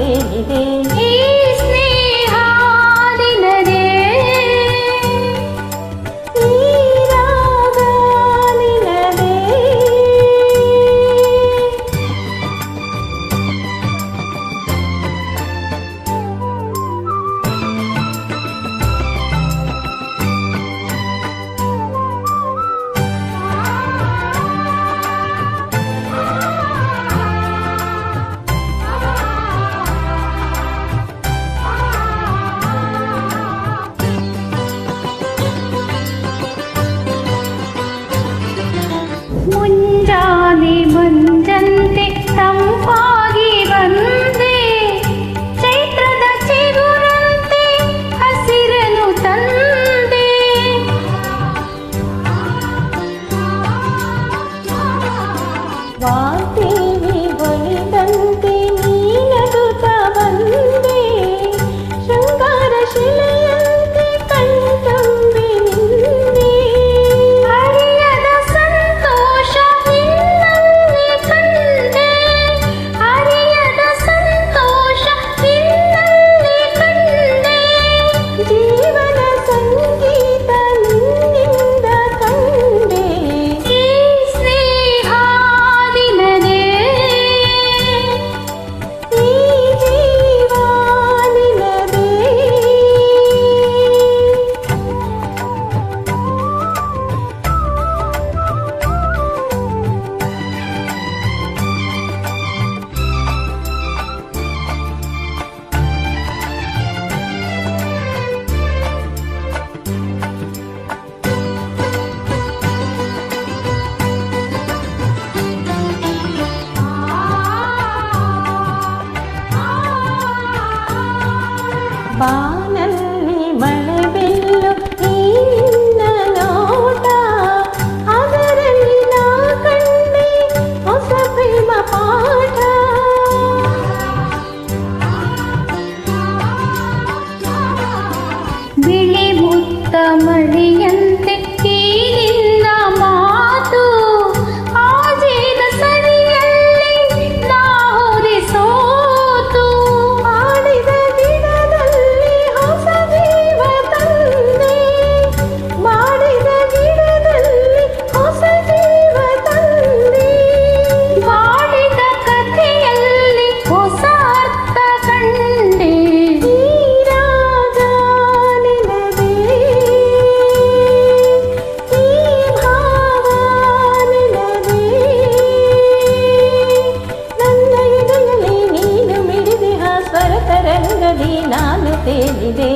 ತೇಲಿದೆ. ಈ ಸ್ನೇಹ ನಿನದೇ, ಈ ರಾಗ ನಿನದೇ. ಮುಂಜಾನೆ ಮಂಜಂತೆ ತಂಪಾಗಿ ಬಂದೆ, ಚೈತ್ರದ ಚಿಗುರಂತೆ ಹಸಿರನು ತಂದೆ. ವಾಗ್ದೇವಿ ಒಲಿದಂತೆ ನೀನಗುತ್ತ ಬಂದೆ, ಶೃಂಗಾರ ಶಿಲೆಯಂತೆ ಕಣ್ತುಂಬಿ ನಿಂದೆ. ಅರಿಯದ ಸಂತೋಷ ನಿನ್ನಲ್ಲಿ ಕಂಡೆ, ಅರಿಯದ ಸಂತೋಷ ನಿನ್ನಲ್ಲಿ ಕಂಡೆ. ಜೀವನ ಸಂಗೀತ ನಿನ್ನಿಂದ ಕಂಡೆ. ಈ ಸ್ನೇಹ ನಿನದೇ, ಈ ಜೀವ ನಿನದೇ. ಬಾನಲ್ಲಿ ಮಳೆ ಬಿಲ್ಲು ಈ ನಿನ್ನ ನೋಟ, ಅದರಲ್ಲಿ ನಾ ಕಂಡೆ ಹೊಸ ಪ್ರೇಮ ಪಾಠ. ಬಿಳಿ ಮುತ್ತ ಮಳೆಯಂತೆ ಈ ನಿನ್ನ ಮಾತು, ಆಜೇನ ಸರಿಯಲ್ಲಿ ನಾ ಹೋದೆ ಸೋತು. ಆಡಿದ ಗಿಡದಲ್ಲಿ ಹೊಸ ಜೀವ ತಂದೆ, ಮಾಡಿದ ಗಿಡದಲ್ಲಿ ಹೊಸ ಜೀವ ತಂದೆ. ಮಾಡಿದ ಕಥೆಯಲ್ಲಿ ಹೊಸ ಅರ್ಥ ಕಂಡೆ. ಈ ರಾಗ ನಿನದೇ, ಈ ಭಾವ ನಿನದೇ. ನನ್ನ ಎದೆಯಲ್ಲಿ ನೀನು ಮಿಡಿದಿಹ ಸ್ವರ ತರಂಗದಿ ನಾನು ತೇಲಿದೆ.